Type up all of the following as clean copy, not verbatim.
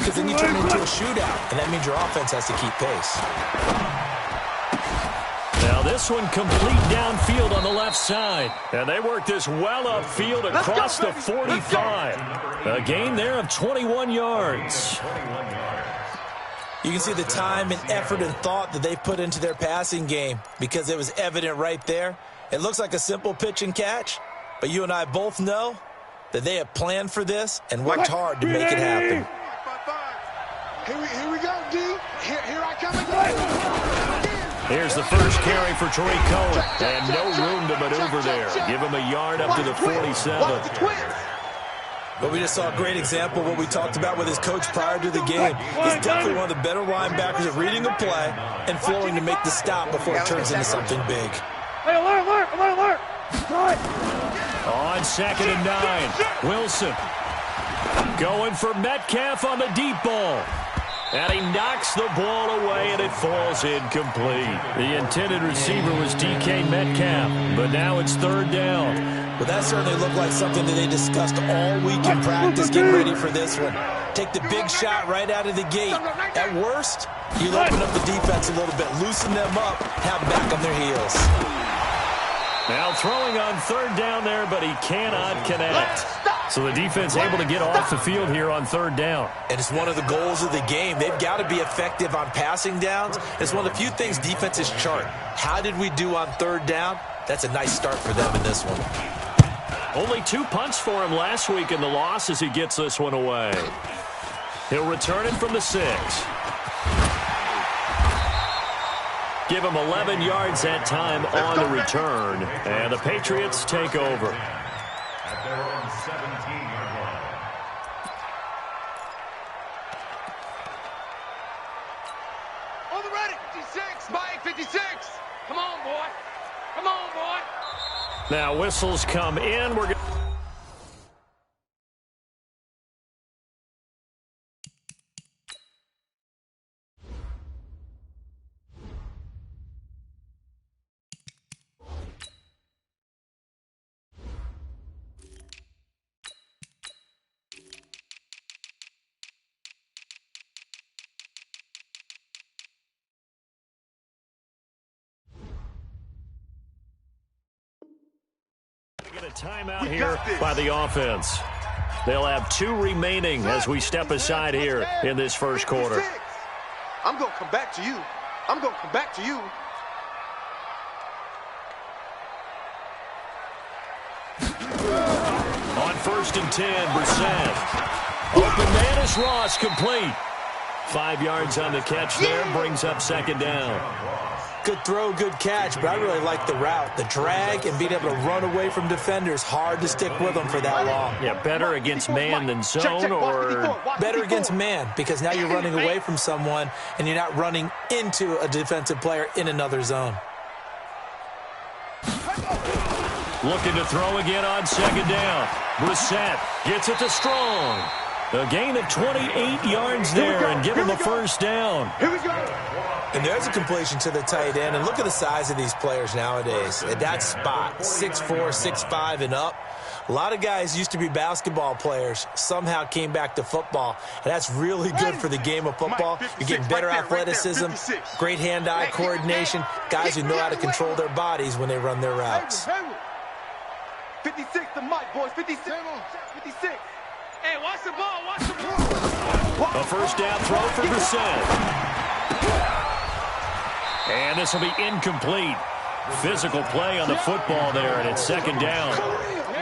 because then you turn it into a shootout, and that means your offense has to keep pace. Now this one complete downfield on the left side. And they work this well upfield across the 45. A gain there of 21 yards. You can see the time and effort and thought that they put into their passing game because it was evident right there. It looks like a simple pitch and catch, but you and I both know that they have planned for this and worked hard to make it happen. Here we go, D. Here I come again. Here's the first carry for Tariq Cohen, and no room to maneuver there. Give him a yard up to the 47. But we just saw a great example of what we talked about with his coach prior to the game. He's definitely one of the better linebackers at reading a play and flowing to make the stop before it turns into something big. Hey, alert! On 2nd and 9, Wilson going for Metcalf on the deep ball. And he knocks the ball away, and it falls incomplete. The intended receiver was DK Metcalf, but now it's 3rd down. Well, that certainly looked like something that they discussed all week in practice, getting ready for this one. Take the big shot right out of the gate. At worst, you'll open up the defense a little bit, loosen them up, have them back on their heels. Now throwing on 3rd down there, but he cannot connect. So the defense able to get off the field here on 3rd down. And it's one of the goals of the game. They've got to be effective on passing downs. It's one of the few things defenses chart. How did we do on 3rd down? That's a nice start for them in this one. Only 2 punts for him last week in the loss as he gets this one away. He'll return it from the 6. Give him 11 yards that time on the return. And the Patriots take over. At their own 17-yard line. On the ready. 56, Mike, 56. Come on, boy. Come on, boy. Now whistles come in. We're get a timeout here by the offense. They'll have 2 remaining as we step aside here in this first quarter. I'm going to come back to you. I'm going to come back to you. On 1st and 10, Brissett. Open man is Ross, complete. 5 yards on the catch there, brings up 2nd down. Good throw, good catch, but I really like the route. The drag and being able to run away from defenders, hard to stick with them for that long. Yeah, better against man than zone, or better against man, because now you're running away from someone and you're not running into a defensive player in another zone. looking to throw again on 2nd down. Brissett gets it to Strong. A gain of 28 yards there and give him a 1st down. Here we go. And there's a completion to the tight end. And look at the size of these players nowadays. At that spot, 6'4", 6'5", and up. A lot of guys used to be basketball players, somehow came back to football. And that's really good for the game of football. You're getting better athleticism, great hand-eye coordination, guys who know how to control their bodies when they run their routes. 56 to Mike, boys. 56. 56. Hey, watch the ball. Watch the ball. A 1st down throw for Brissett. And this will be incomplete. Physical play on the football there, and it's 2nd down.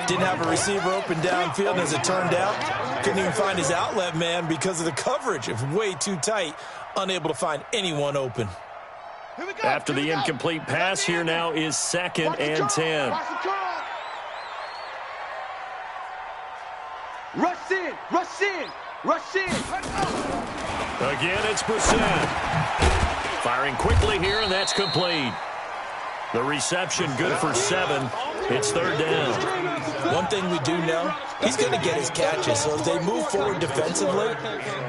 Didn't have a receiver open downfield, and as it turned out, couldn't even find his outlet man because of the coverage. It was way too tight, unable to find anyone open. After the incomplete pass, here now is 2nd and 10. Rush in, rush in, rush in. Again, it's Brissett. Firing quickly here, and that's complete. The reception good for 7. It's 3rd down. One thing we do know, he's going to get his catches. So if they move forward defensively,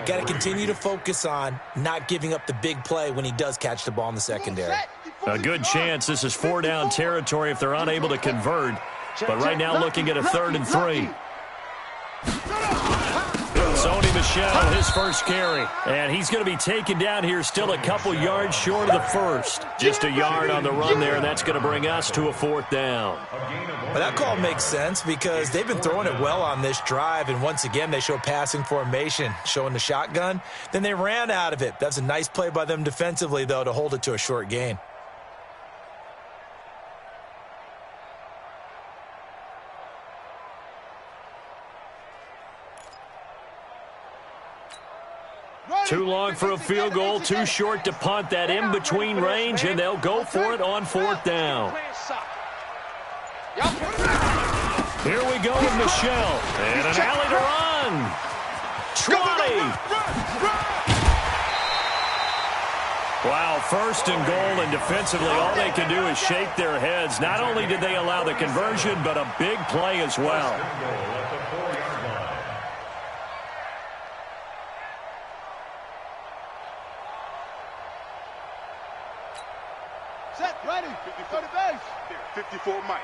got to continue to focus on not giving up the big play when he does catch the ball in the secondary. A good chance this is 4-down territory if they're unable to convert. But right now looking at a 3rd and 3. Sony Michel, his first carry. And he's going to be taken down here still a couple yards short of the first. Just a yard on the run there, and that's going to bring us to a 4th down. Well, that call makes sense because they've been throwing it well on this drive, and once again they show passing formation, showing the shotgun. Then they ran out of it. That's a nice play by them defensively, though, to hold it to a short gain. Too long for a field goal, too short to punt. That in-between range, and they'll go for it on 4th down. Here we go with Michel, and an alley to run. 20. Wow, 1st and goal, and defensively all they can do is shake their heads. Not only did they allow the conversion, but a big play as well. Set, ready. 54 to base. 54 Mike.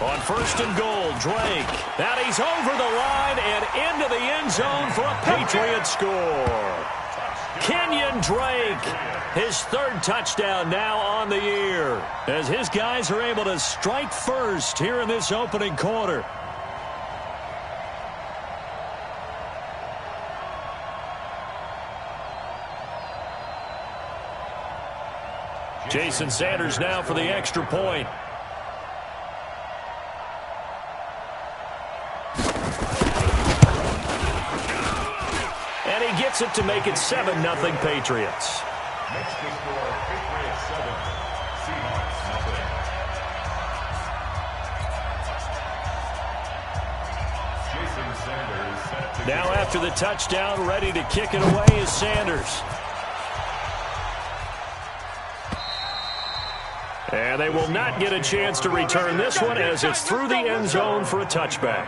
On 1st and goal, Drake. Now he's over the line and into the end zone for a Patriot score. Kenyon Drake, his 3rd touchdown now on the year, as his guys are able to strike first here in this opening quarter. Jason Sanders now for the extra point. And he gets it to make it 7-0 Patriots. Next to score, Patriots 7, Seahawks 0. Jason Sanders set to Now after the touchdown, ready to kick it away is Sanders. And they will not get a chance to return this one as it's through the end zone for a touchback.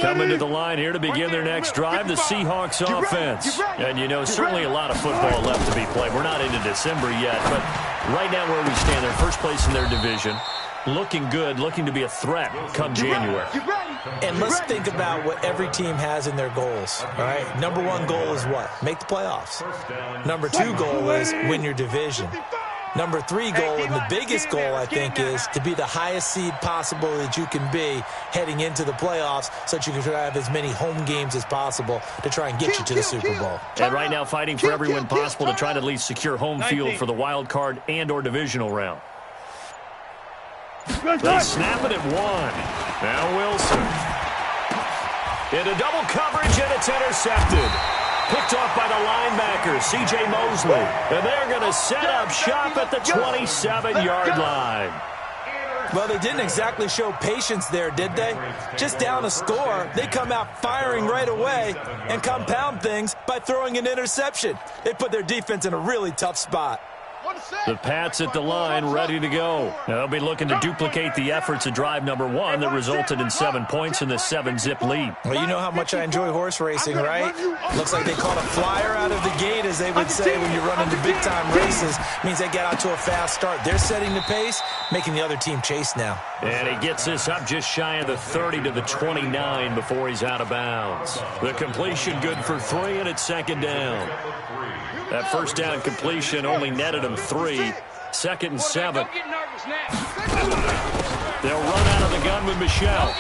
Coming to the line here to begin their next drive, the Seahawks offense. And, you know, certainly a lot of football left to be played. We're not into December yet, but right now where we stand, they're first place in their division. Looking good, looking to be a threat come January. And let's think about what every team has in their goals, all right? Number one goal is what? Make the playoffs. Number two goal is win your division. Number three goal, and the biggest goal, I think, is to be the highest seed possible that you can be heading into the playoffs so that you can have as many home games as possible to try and get you to the Super Bowl. And right now fighting for every win possible to try to at least secure home field for the wild card and or divisional round. They snap it at one. Now Wilson. Into double coverage, and it's intercepted. Picked off by the linebacker, C.J. Mosley. And they're going to set up shop at the 27-yard line. Well, they didn't exactly show patience there, did they? Just down a score, they come out firing right away and compound things by throwing an interception. They put their defense in a really tough spot. The Pats at the line, ready to go. Now they'll be looking to duplicate the efforts of drive number one that resulted in 7 points in the 7-zip lead. Well, you know how much I enjoy horse racing, right? Looks like they caught a flyer out of the gate, as they would say when you run into big-time races. Means they get out to a fast start. They're setting the pace, making the other team chase now. And he gets this up just shy of the 30 to the 29 before he's out of bounds. The completion good for 3, and it's second down. That first down completion only netted him 3. Second and 7. They'll run out of the gun with Michelle.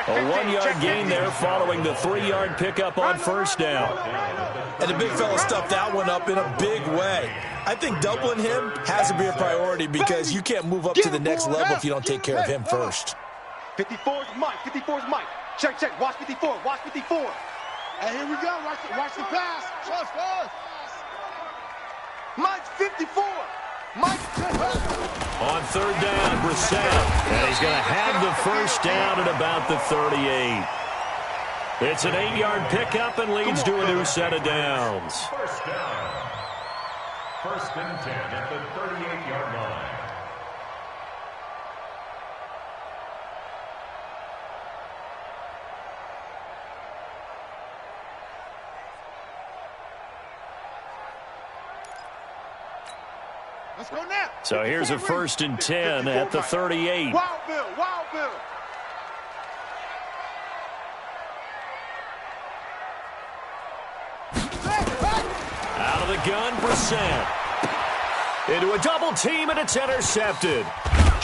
A 1-yard gain there following the 3-yard pickup on first down. And the big fella stuffed that one up in a big way. I think doubling him has to be a priority because you can't move up to the next level if you don't take care of him first. 54's Mike. 54's Mike. Check, check. Watch 54. Watch 54. Hey, here we go. Watch the pass. Trust us. Mike's 54. Mike. On third down, Brissett. And he's going to have the first down at about the 38. It's an 8-yard pickup and leads to a new set of downs. First down. First and 10 at the 38-yard line. Let's go now. So here's a first and 10 at the 38. Wild Bill. Wild Bill. Out of the gun, Brissett. Into a double team, and it's intercepted.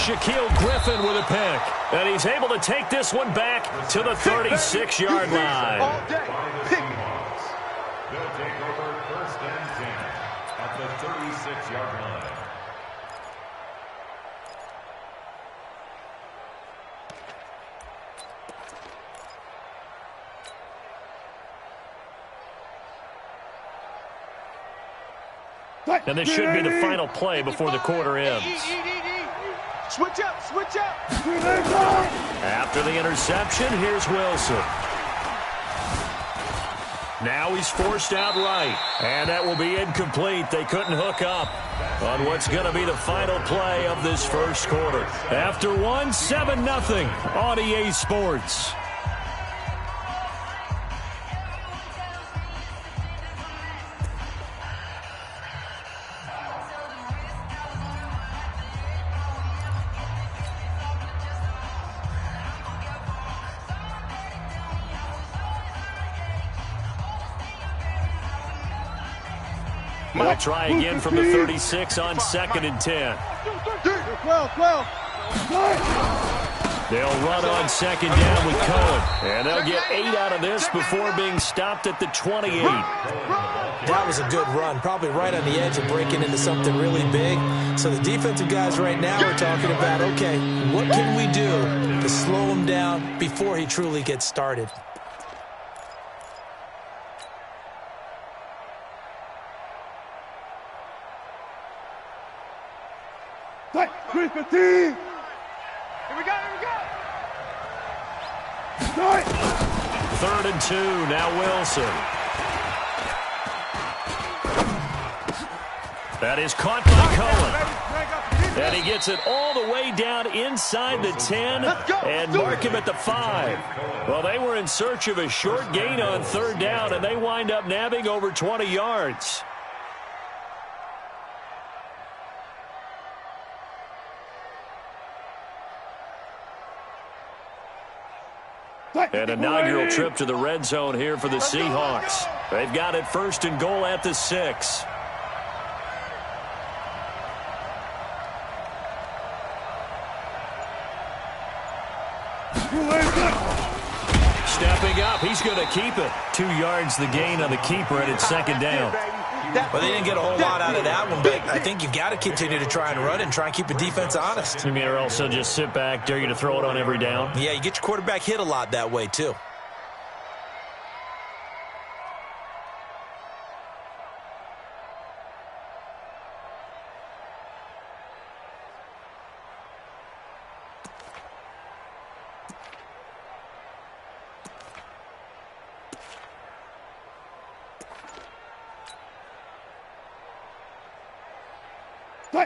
Shaquille Griffin with a pick. And he's able to take this one back to the 36-yard line. All day. Pick. They'll take over first and 10 at the 36-yard line. And this should be the final play before the quarter ends. Switch up. Switch up. After the interception, here's Wilson. Now he's forced out right. And that will be incomplete. They couldn't hook up on what's going to be the final play of this first quarter. After one, 7-0 on EA Sports. They'll try again from the 36 on second and 10. 12. They'll run on second down with Cohen. And they'll get 8 out of this before being stopped at the 28. That was a good run, probably right on the edge of breaking into something really big. So the defensive guys right now are talking about, okay, what can we do to slow him down before he truly gets started? Here we go. Third and 2, now Wilson. That is caught by Cohen. And he gets it all the way down inside the 10 and mark him at the 5. Well, they were in search of a short gain on third down, and they wind up nabbing over 20 yards. An inaugural trip to the red zone here for the Seahawks. They've got it 1st and goal at the 6. Stepping up, he's going to keep it. 2 yards the gain on the keeper, and it's 2nd down. Well, they didn't get a whole lot out of that one, but I think you've got to continue to try and run and try and keep the defense honest. You mean, or also just sit back, dare you to throw it on every down? Yeah, you get your quarterback hit a lot that way, too.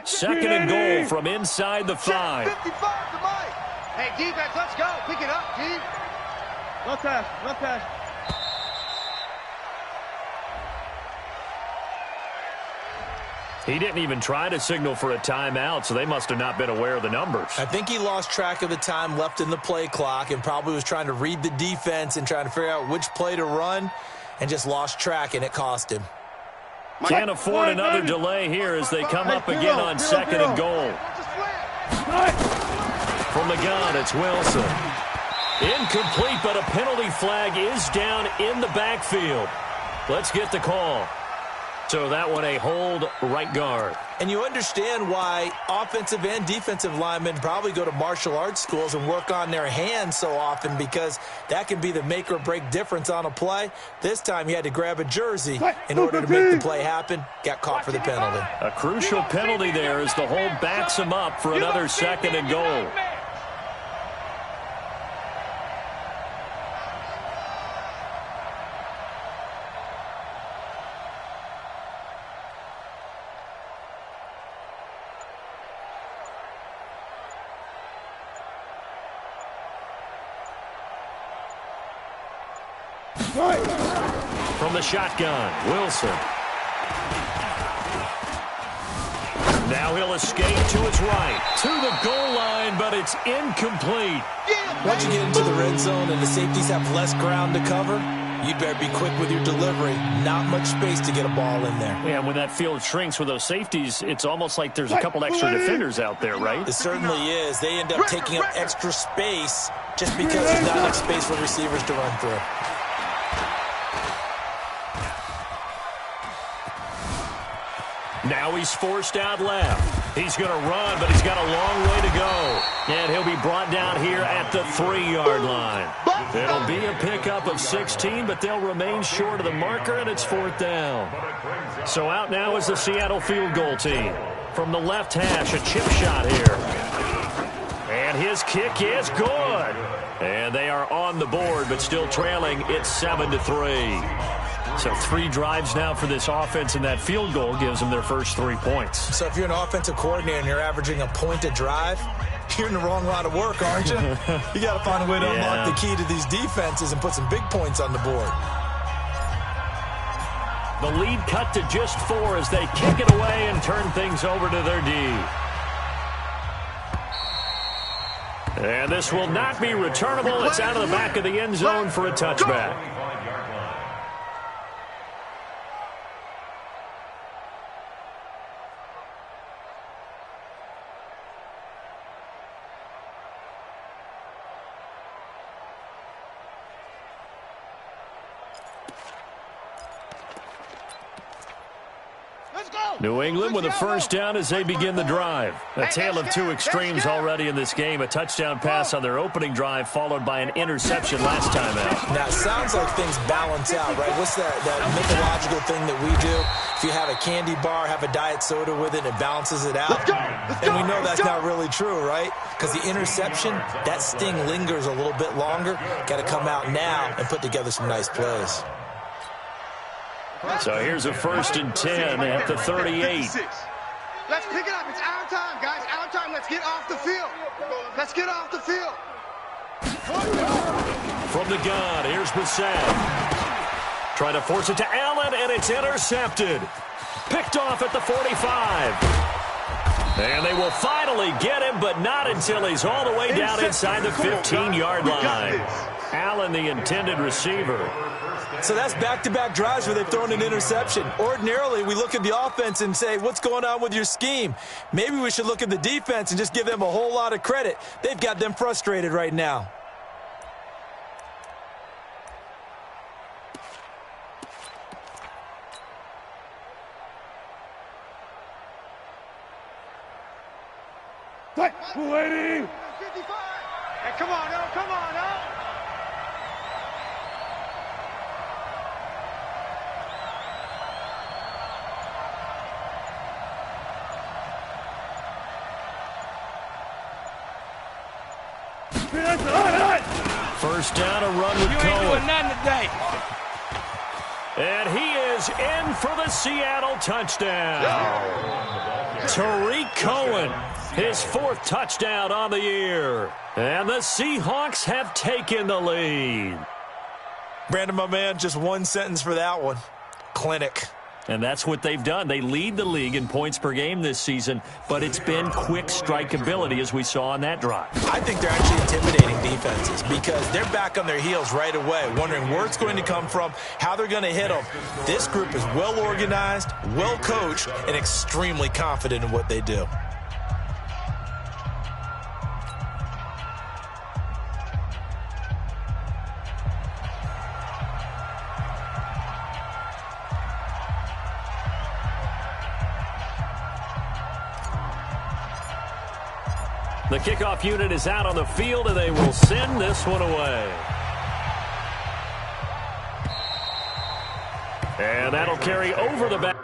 Second and goal from inside the 5. 55 to Mike. Hey, defense, let's go. Pick it up, G. No pass, no pass. He didn't even try to signal for a timeout, so they must have not been aware of the numbers. I think he lost track of the time left in the play clock and probably was trying to read the defense and trying to figure out which play to run and just lost track, and it cost him. Can't afford another delay here as they come up again on 2nd and goal. From the gun, it's Wilson. Incomplete, but a penalty flag is down in the backfield. Let's get the call. So that one a hold, right guard. And you understand why offensive and defensive linemen probably go to martial arts schools and work on their hands so often, because that can be the make or break difference on a play. This time he had to grab a jersey in order to make the play happen. Got caught for the penalty. A crucial penalty there as the hold backs him up for another 2nd and goal. From the shotgun, Wilson. Now he'll escape to his right, to the goal line, but it's incomplete. Once you get into the red zone and the safeties have less ground to cover, you'd better be quick with your delivery. Not much space to get a ball in there. Yeah, when that field shrinks with those safeties, it's almost like there's a couple extra defenders out there, right? It certainly is. They end up taking up extra space just because there's not enough space for receivers to run through. Now he's forced out left. He's going to run, but he's got a long way to go. And he'll be brought down here at the 3-yard line. It'll be a pickup of 16, but they'll remain short of the marker, and it's 4th down. So out now is the Seattle field goal team. From the left hash, a chip shot here. And his kick is good. And they are on the board, but still trailing. It's 7-3. So 3 drives now for this offense, and that field goal gives them their first 3 points. So if you're an offensive coordinator and you're averaging a point a drive, you're in the wrong line of work, aren't you? You got to find a way to unlock the key to these defenses and put some big points on the board. The lead cut to just 4 as they kick it away and turn things over to their D. And this will not be returnable. It's out of the back of the end zone for a touchback. New England with a first down as they begin the drive. A tale of 2 extremes already in this game. A touchdown pass on their opening drive followed by an interception last time out. Now, it sounds like things balance out, right? What's that mythological thing that we do? If you have a candy bar, have a diet soda with it, it balances it out. And we know that's not really true, right? Because the interception, that sting lingers a little bit longer. Got to come out now and put together some nice plays. So here's a 1st and 10 at the 38. Let's pick it up. It's our time, guys. Our time. Let's get off the field. Let's get off the field. From the gun, here's Brissett. Trying to force it to Allen, and it's intercepted. Picked off at the 45. And they will finally get him, but not until he's all the way down inside the 15-yard line. Allen, the intended receiver. So that's back-to-back drives where they've thrown an interception. Ordinarily, we look at the offense and say, what's going on with your scheme? Maybe we should look at the defense and just give them a whole lot of credit. They've got them frustrated right now. Waiting. 55. Hey, come on, no, come on, no. First down, a run with Cohen. You ain't doing nothing today. And he is in for the Seattle touchdown. Tariq Cohen, his 4th touchdown on the year. And the Seahawks have taken the lead. Brandon, my man, just one sentence for that one. Clinic. And that's what they've done. They lead the league in points per game this season, but it's been quick strikeability as we saw on that drive. I think they're actually intimidating defenses because they're back on their heels right away, wondering where it's going to come from, how they're going to hit them. This group is well organized, well coached, and extremely confident in what they do. The kickoff unit is out on the field, and they will send this one away. And that'll carry over the back.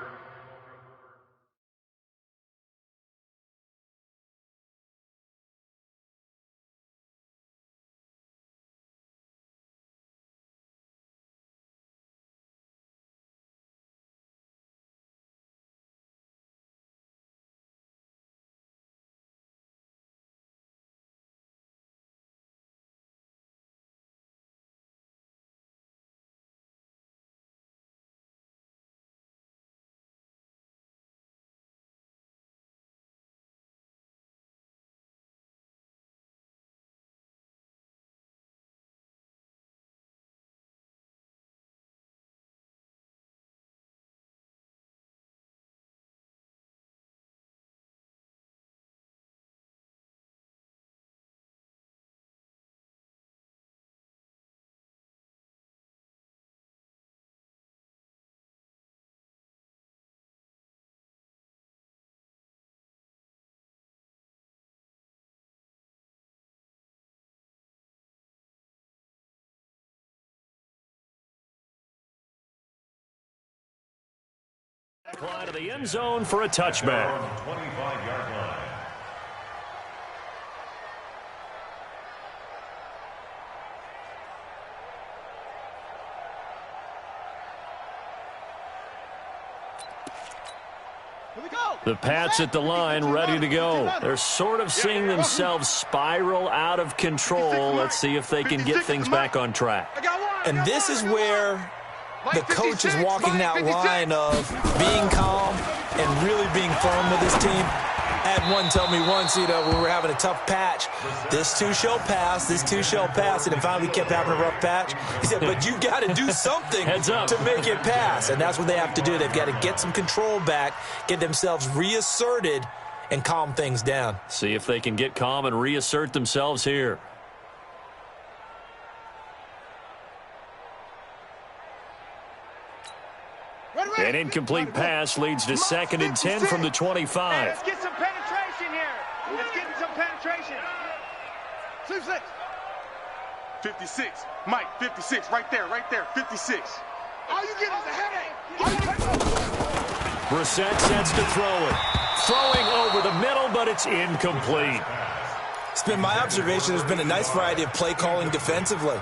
Line of the end zone for a touchback. 25-yard line. The Pats at the line, ready to go. They're sort of seeing themselves spiral out of control. Let's see if they can get things back on track. And this is where the coach is walking that line of being calm and really being firm with his team. I had one tell me once, when we were having a tough patch, this too shall pass, this too shall pass, and then finally we kept having a rough patch. He said, but you've got to do something to make it pass, and that's what they have to do. They've got to get some control back, get themselves reasserted, and calm things down. See if they can get calm and reassert themselves here. An incomplete pass leads to 2nd and 10 from the 25. Hey, let's get some penetration here. Let's get some penetration. 56. Mike, 56. Right there, 56. All you get is a headache. Brissett sets to throw it. Throwing over the middle, but it's incomplete. It's been my observation there's been a nice variety of play calling defensively.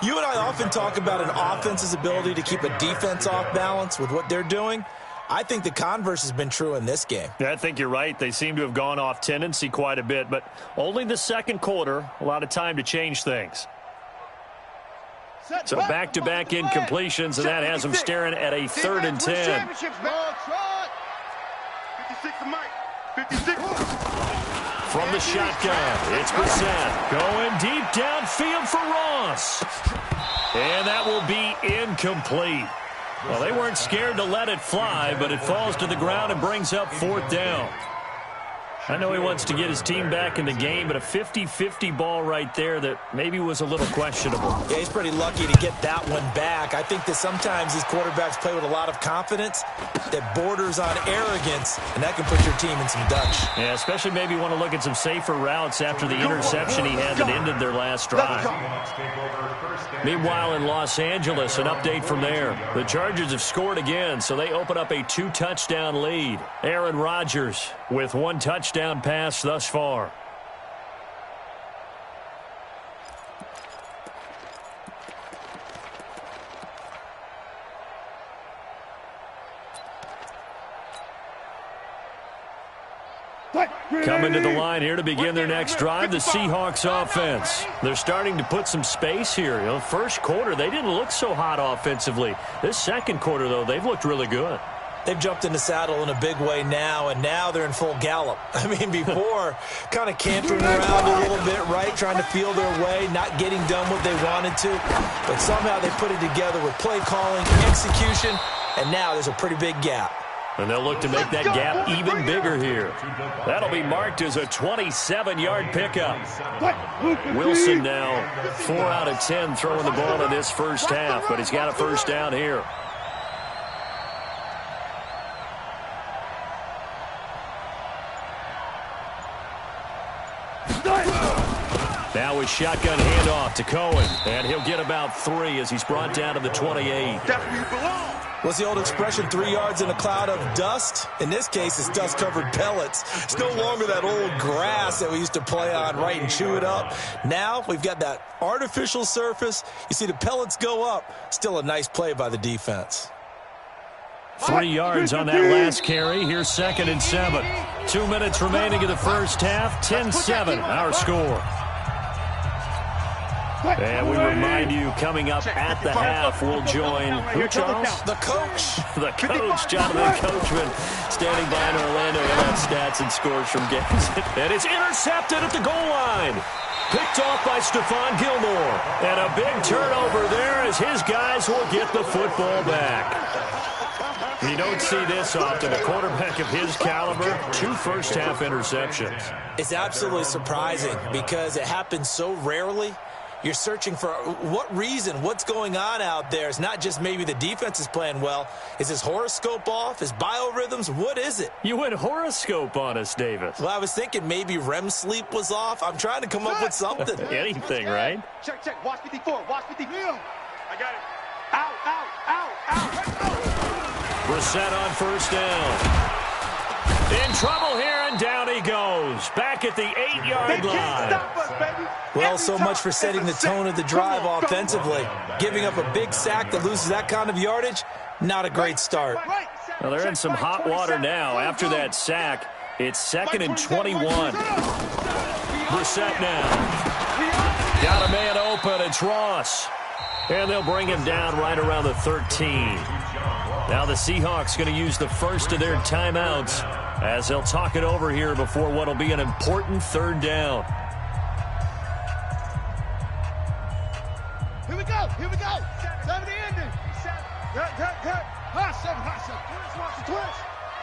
You and I often talk about an offense's ability to keep a defense off balance with what they're doing. I think the converse has been true in this game. Yeah, I think you're right. They seem to have gone off tendency quite a bit, but only the second quarter, a lot of time to change things. So back-to-back incompletions, and that has them staring at a 3rd and 10. 56 to Mike. 56. From the shotgun, it's Brissett going deep downfield for Ross. And that will be incomplete. Well, they weren't scared to let it fly, but it falls to the ground and brings up 4th down. I know he wants to get his team back in the game, but a 50-50 ball right there that maybe was a little questionable. Yeah, he's pretty lucky to get that one back. I think that sometimes these quarterbacks play with a lot of confidence that borders on arrogance, and that can put your team in some Dutch. Yeah, especially maybe want to look at some safer routes after the interception he had that ended their last drive. Meanwhile, in Los Angeles, an update from there. The Chargers have scored again, so they open up a 2-touchdown lead. Aaron Rodgers with 1 touchdown pass thus far. Coming to the line here to begin their next drive, the Seahawks offense. They're starting to put some space here. You know, first quarter, they didn't look so hot offensively. This second quarter, though, they've looked really good. They've jumped in the saddle in a big way now, and now they're in full gallop. I mean, before, kind of cantering around a little bit, right, trying to feel their way, not getting done what they wanted to. But somehow they put it together with play calling, execution, and now there's a pretty big gap. And they'll look to make that gap even bigger here. That'll be marked as a 27-yard pickup. Wilson now 4 out of 10 throwing the ball in this first half, but he's got a first down here. Now a shotgun handoff to Cohen, and he'll get about 3 as he's brought down to the 28. What's the old expression, 3 yards in a cloud of dust? In this case, it's dust-covered pellets. It's no longer that old grass that we used to play on, right, and chew it up. Now we've got that artificial surface. You see the pellets go up. Still a nice play by the defense. 3 yards on that last carry. Here's 2nd and 7. 2 minutes remaining in the first half. 10-7, our score. And we remind you, coming up at the half, we'll join who, Charles? The coach. The coach, Jonathan Coachman, standing by in Orlando. He'll have stats and scores from games. And it's intercepted at the goal line. Picked off by Stephon Gilmore. And a big turnover there as his guys will get the football back. You don't see this often. A quarterback of his caliber, 2 first-half interceptions. It's absolutely surprising because it happens so rarely. You're searching for what reason, what's going on out there. It's not just maybe the defense is playing well. Is his horoscope off? His biorhythms? What is it? You went horoscope on us, Davis. Well, I was thinking maybe REM sleep was off. I'm trying to come up with something. Anything, right? Check. Watch 54. Watch 54. I got it. Out. Brissett on first down. In trouble here, and down he goes. Back at the 8-yard line. Stop us, baby. Well, so much for setting the tone of the drive offensively. Giving up a big sack that loses that kind of yardage, not a great start. Well, they're in some hot water now. After that sack, it's 2nd and 21. Brissett now. Got a man open. It's Ross. And they'll bring him down right around the 13. Now the Seahawks going to use the first of their timeouts as they'll talk it over here before what will be an important 3rd down. Here we go. 70 ending. Hot 7. Twist.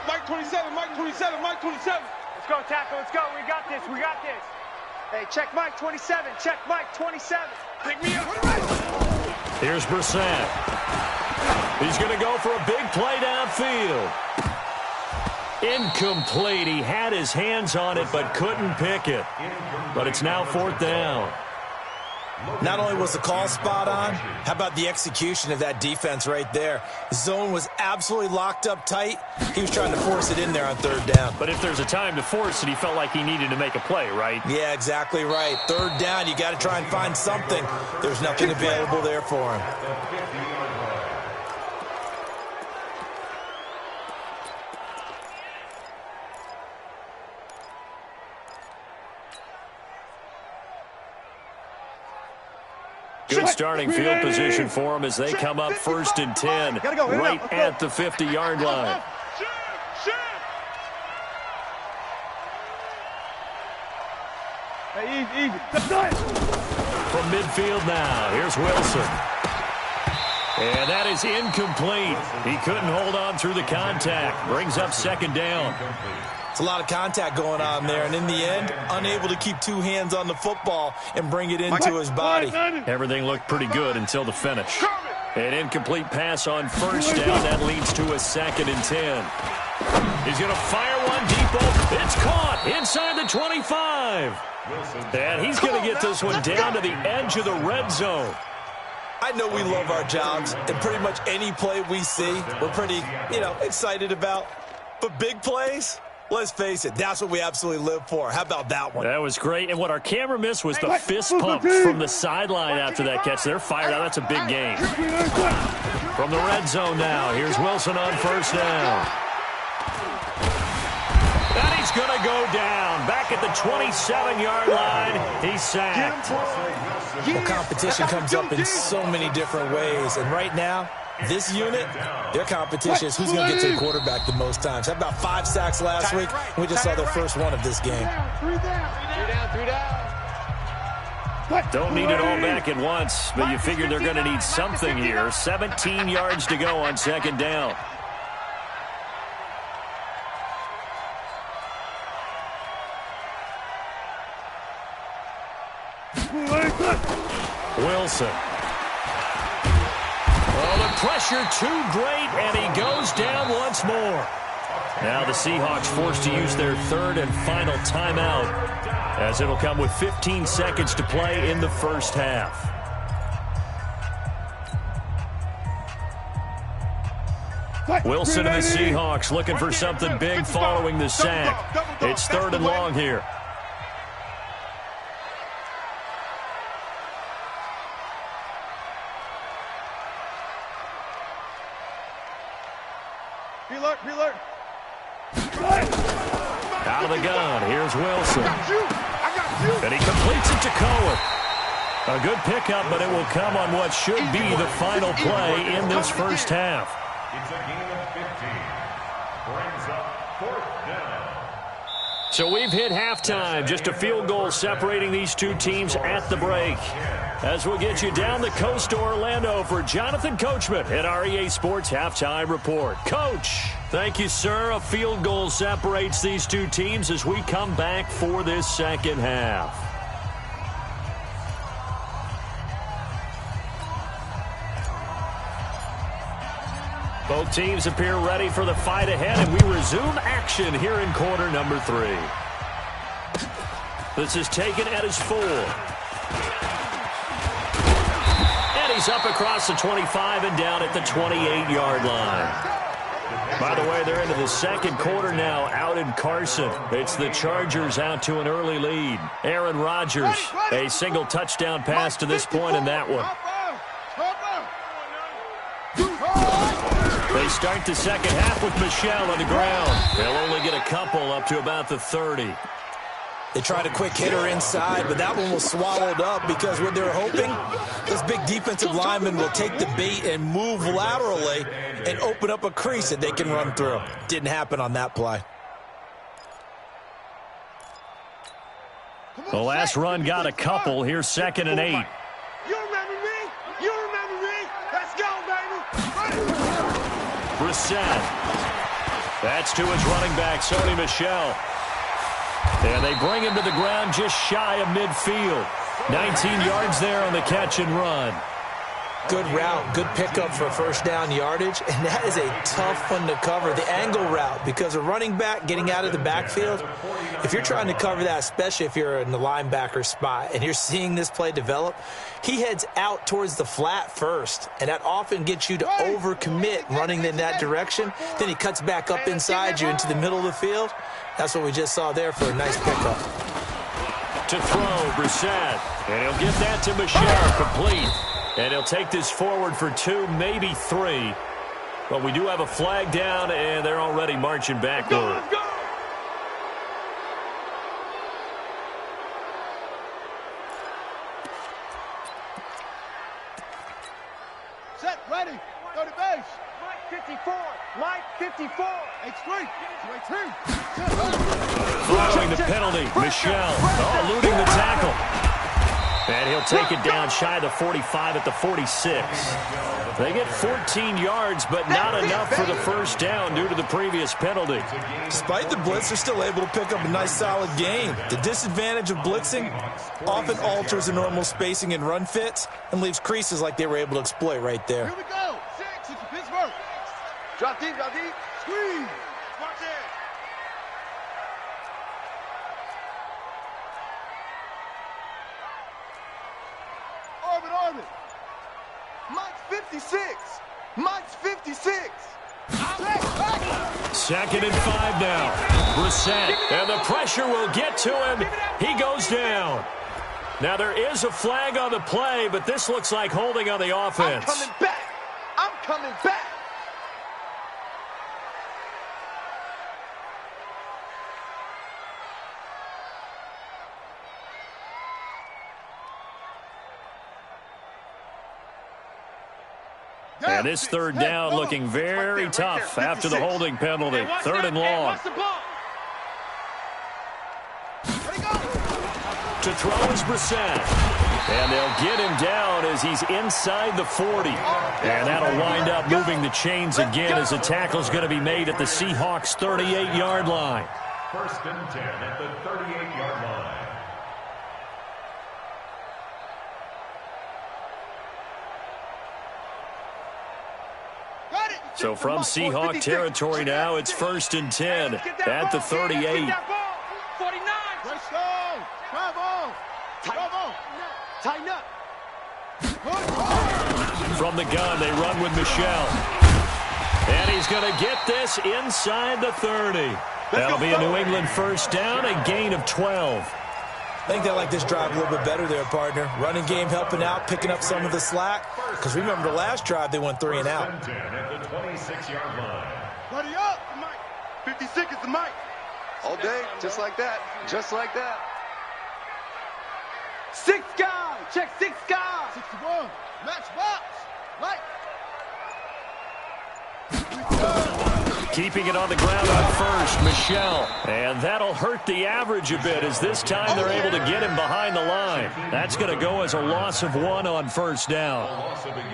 Mike 27. Let's go, tackle. Let's go. We got this. Hey, check Mike 27. Pick me up. Here's Brissett. He's going to go for a big play downfield. Incomplete. He had his hands on it but couldn't pick it. But it's now 4th down. Not only was the call spot on, how about the execution of that defense right there? Zone was absolutely locked up tight. He was trying to force it in there on 3rd down. But if there's a time to force it, he felt like he needed to make a play, right? Yeah, exactly right. 3rd down, you got to try and find something. There's nothing available there for him. Good starting field position for them as they come up 1st and 10, right at the 50-yard line. Hey, easy. From midfield now, here's Wilson. And that is incomplete. He couldn't hold on through the contact. Brings up 2nd down. It's a lot of contact going on there, and in the end, unable to keep 2 hands on the football and bring it into his body. Everything looked pretty good until the finish. An incomplete pass on 1st down. That leads to a 2nd and 10. He's going to fire one deep open. It's caught inside the 25. And he's going to get this one down to the edge of the red zone. I know we love our jobs, and pretty much any play we see, we're pretty, excited about. But big plays, let's face it, that's what we absolutely live for. How about that one? That was great. And what our camera missed was the fist pump from the sideline after that catch. They're fired out. That's a big gain. From the red zone now, here's Wilson on 1st down. And he's going to go down. Back at the 27-yard line, he's sacked. Well, competition comes up in so many different ways. And right now, this unit, their competition is who's going to get to the quarterback the most times. How about 5 sacks last week? We just saw their first one of this game. 3 down. Don't need it all back at once, but you figure they're going to need something here. 17 yards to go on 2nd down. Wilson. Oh, the pressure too great, and he goes down once more. Now the Seahawks forced to use their 3rd and final timeout, as it'll come with 15 seconds to play in the 1st half. Wilson and the Seahawks looking for something big following the sack. It's 3rd and long here. Reload. Out of the gun, here's Wilson. And he completes it to Cohen. A good pickup, but it will come on what should be the final play in this 1st half. It's a gain of 15. Brings up 4th down. So we've hit halftime. Just a field goal separating these 2 teams at the break. As we'll get you down the coast to Orlando for Jonathan Coachman at our EA Sports Halftime Report. Coach, thank you, sir. A field goal separates these 2 teams as we come back for this 2nd half. Both teams appear ready for the fight ahead, and we resume action here in quarter number 3. This is taken at his 4. And he's up across the 25 and down at the 28-yard line. By the way, they're into the 2nd quarter now out in Carson. It's the Chargers out to an early lead. Aaron Rodgers, a single touchdown pass to this point in that one. They start the 2nd half with Michel on the ground. They'll only get a couple up to about the 30. They tried a quick hitter inside, but that one was swallowed up because what they're hoping, this big defensive lineman will take the bait and move laterally and open up a crease that they can run through. Didn't happen on that play. The last run got a couple. Here's 2nd and 8. You remember me? You remember me? Let's go, baby. Brissett. That's to his running back, Sony Michel. And they bring him to the ground just shy of midfield. 19 yards there on the catch and run. Good route, good pickup for 1st down yardage, and that is a tough one to cover, the angle route, because a running back getting out of the backfield, if you're trying to cover that, especially if you're in the linebacker spot and you're seeing this play develop, he heads out towards the flat first, and that often gets you to overcommit running in that direction. Then he cuts back up inside you into the middle of the field. That's what we just saw there for a nice pickup. To throw, Brissett, and he'll get that to Michel, complete. And he'll take this forward for 2, maybe 3. But we do have a flag down, and they're already marching backward. Let's go. Set, ready. Go to base. Mike 54. Mike 54. H3. Following the penalty, Michel eluding the tackle. And he'll take it down shy of the 45 at the 46. They get 14 yards, but not enough for the first down due to the previous penalty. Despite the blitz, they're still able to pick up a nice, solid gain. The disadvantage of blitzing often alters the normal spacing and run fits and leaves creases like they were able to exploit right there. Here we go. 6. It's Pittsburgh. Drop deep, drop deep. Squeeze. March in. Orbit. Mike's 56. Mike's 56. 2nd and 5 now. Brissett, and the pressure will get to him. He goes down. Now there is a flag on the play, but this looks like holding on the offense. I'm coming back. I'm coming back. And this 3rd down looking very tough after the holding penalty. 3rd and long. To throw is Brissett. And they'll get him down as he's inside the 40. And that'll wind up moving the chains again as the tackle's going to be made at the Seahawks' 38-yard line. 1st and 10 at the 38-yard line. So from Seahawk territory now, it's 1st and 10 at the 38. 49. Tighten up. From the gun, they run with Michel. And he's going to get this inside the 30. That'll be a New England first down, a gain of 12. I think they like this drive a little bit better there, partner. Running game helping out, picking up some of the slack. Because remember the last drive, they went 3 and out. At the 26-yard line. Buddy up, Mike. 56 is the Mike. All day, just like that. Just like that. 6 guys. Check 6 guys. 61. Match box. Mike. Keeping it on the ground on first, Michel. And that'll hurt the average a bit as this time they're able to get him behind the line. That's going to go as a loss of 1 on first down.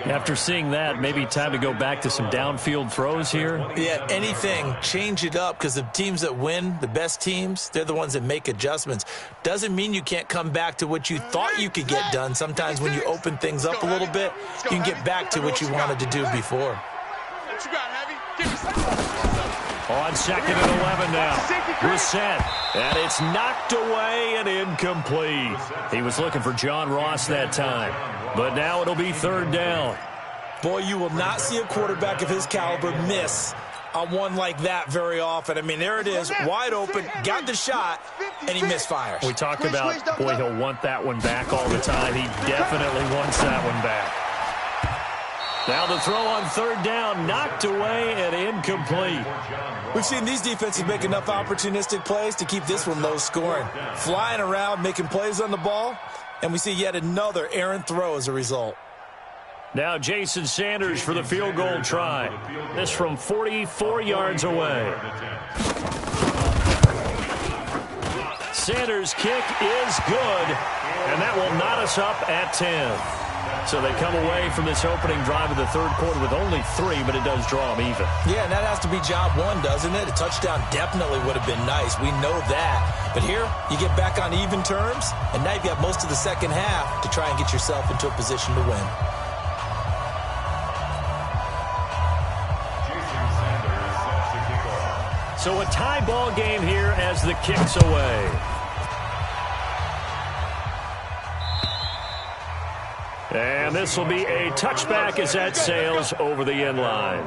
After seeing that, maybe time to go back to some downfield throws here. Yeah, anything. Change it up because the teams that win, the best teams, they're the ones that make adjustments. Doesn't mean you can't come back to what you thought you could get done. Sometimes when you open things up a little bit, you can get back to what you wanted to do before. What you got, Heavy? Give me some. On 2nd and 11 now. Brissett. And it's knocked away and incomplete. He was looking for John Ross that time. But now it'll be 3rd down. Boy, you will not see a quarterback of his caliber miss on one like that very often. I mean, there it is, wide open, got the shot, and he misfires. We talk about, boy, he'll want that one back all the time. He definitely wants that one back. Now the throw on 3rd down, knocked away and incomplete. We've seen these defenses make enough opportunistic plays to keep this one low scoring. Flying around, making plays on the ball, and we see yet another errant throw as a result. Now Jason Sanders for the field goal try. This from 44 yards away. Sanders' kick is good, and that will knot us up at 10. So they come away from this opening drive of the 3rd quarter with only 3, but it does draw them even. Yeah, and that has to be job 1, doesn't it? A touchdown definitely would have been nice. We know that. But here, you get back on even terms, and now you've got most of the second half to try and get yourself into a position to win. So a tie ball game here as the kick's away. And this will be a touchback as that sails over the end line.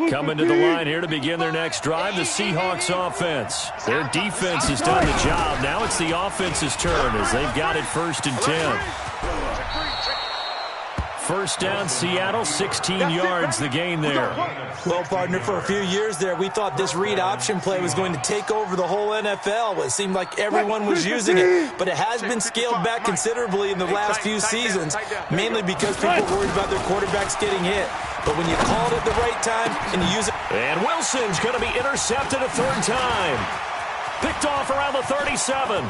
Coming to the line here to begin their next drive, the Seahawks offense. Their defense has done the job. Now it's the offense's turn as they've got it 1st and 10. First down, Seattle, 16 yards the gain there. Well, partner, for a few years there, we thought this read option play was going to take over the whole NFL. It seemed like everyone was using it, but it has been scaled back considerably in the last few seasons, mainly because people were worried about their quarterbacks getting hit. But when you call it at the right time and you use it... And Wilson's going to be intercepted a third time. Picked off around the 37.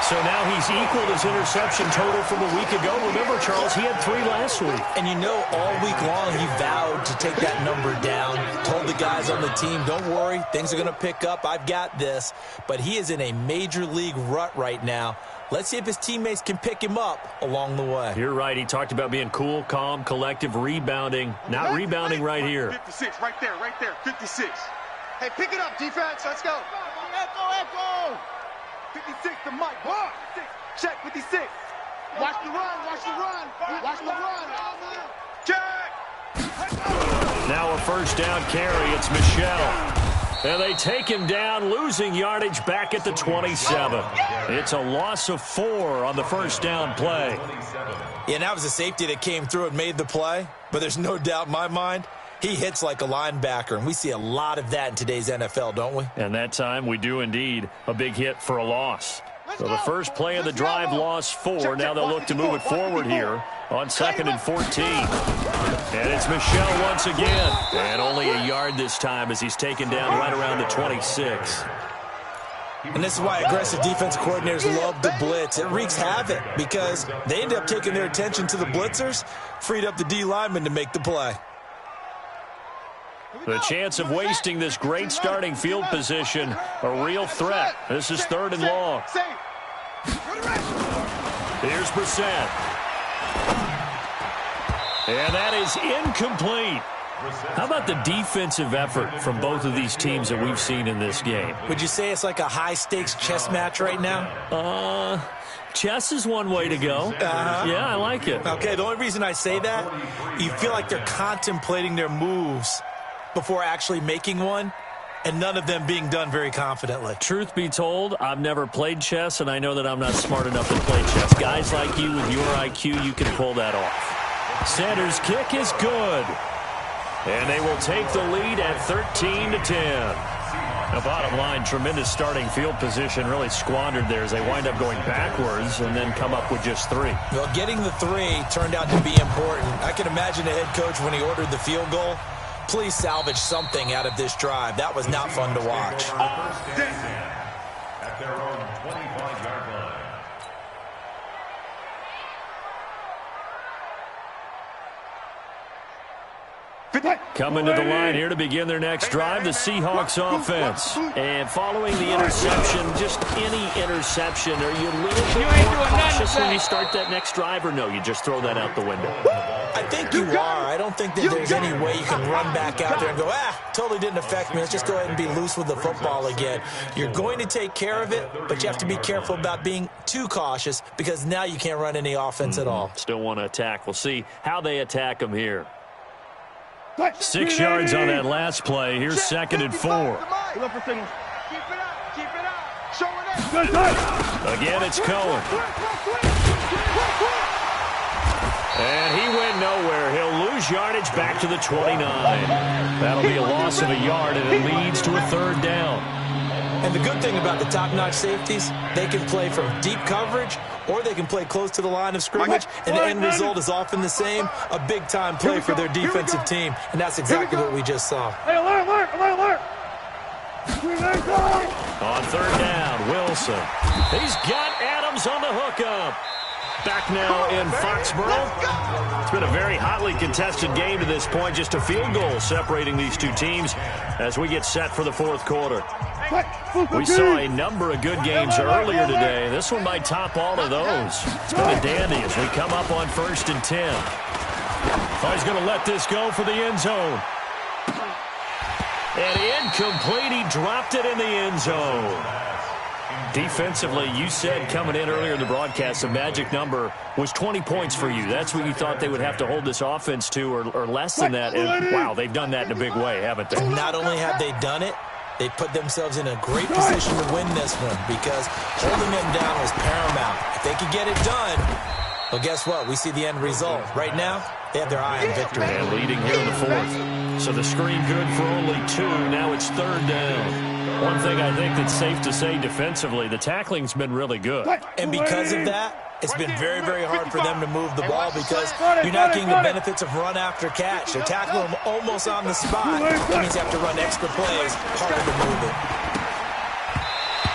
So now he's equaled his interception total from a week ago. Remember, Charles, he had 3 last week. And you know, all week long he vowed to take that number down, told the guys on the team, don't worry, things are going to pick up, I've got this. But he is in a major league rut right now. Let's see if his teammates can pick him up along the way. You're right. He talked about being cool, calm, collective, rebounding. Not rebounding right here. 56, right there, 56. Hey, pick it up, defense, let's go. Echo. 56 to Mike. 56. Check 56. Watch the run. Watch the run. Check. Now a first down carry. It's Michel. And they take him down, losing yardage back at the 27. It's a loss of 4 on the first down play. Yeah, and that was a safety that came through and made the play. But there's no doubt in my mind, he hits like a linebacker, and we see a lot of that in today's NFL, don't we? And that time we do indeed. A big hit for a loss. So the first play of the drive, loss 4. Now they'll look to move it forward here on 2nd and 14. And it's Michel once again. And only a yard this time as he's taken down right around the 26. And this is why aggressive defensive coordinators love the blitz. It wreaks havoc because they end up taking their attention to the blitzers, freed up the D lineman to make the play. The chance of wasting this great starting field position, a real threat. This is 3rd and long. Here's Brissett. And that is incomplete. How about the defensive effort from both of these teams that we've seen in this game? Would you say it's like a high-stakes chess match right now? Chess is one way to go. Yeah, I like it. Okay, the only reason I say that, you feel like they're contemplating their moves before actually making one, and none of them being done very confidently. Truth be told, I've never played chess, and I know that I'm not smart enough to play chess. Guys like you with your IQ, you can pull that off. Sanders' kick is good. And they will take the lead at 13-10. The bottom line, tremendous starting field position, really squandered there as they wind up going backwards and then come up with just 3. Well, getting the 3 turned out to be important. I can imagine the head coach when he ordered the field goal. Please salvage something out of this drive. That was not fun to watch. At their own 25-yard line. Coming to the line here to begin their next drive, the Seahawks offense. And following the interception, just any interception, are you a little bit more cautious when you start that next drive, or no, you just throw that out the window? I think you are. I don't think that there's any way you can run back out there and go, totally didn't affect me. Let's just go ahead and be loose with the football again. You're going to take care of it, but you have to be careful about being too cautious because now you can't run any offense at all. Still want to attack. We'll see how they attack them here. 6 yards on that last play. Here's 2nd and 4. Again, it's Cohen. And he went nowhere. He'll lose yardage back to the 29. That'll be a loss of a yard, and it leads to a 3rd down. And the good thing about the top-notch safeties, they can play from deep coverage or they can play close to the line of scrimmage, and the end result is often the same, a big-time play for their defensive team, and that's exactly what we just saw. Hey, alert! On 3rd down, Wilson. He's got Adams on the hookup. Back now in Foxborough. It's been a very hotly contested game to this point. Just a field goal separating these two teams as we get set for the 4th quarter. We saw a number of good games earlier today. This one might top all of those. It's been a dandy as we come up on 1st and 10. Oh, he's going to let this go for the end zone. And incomplete. He dropped it in the end zone. Defensively, you said coming in earlier in the broadcast, the magic number was 20 points for you. That's what you thought they would have to hold this offense to, or less than that. And, wow, they've done that in a big way, haven't they? Not only have they done it, They put themselves in a great position to win this one because holding them down was paramount. If they could get it done, well, guess what? We see the end result. Right now, they have their eye on victory. And leading here in the fourth. So the screen good for only 2. Now it's 3rd down. One thing I think that's safe to say defensively, the tackling's been really good. And because of that, it's been very, very hard for them to move the ball because you're not getting the benefits of run after catch. They're tackling them almost on the spot. That means you have to run extra plays, harder to move it.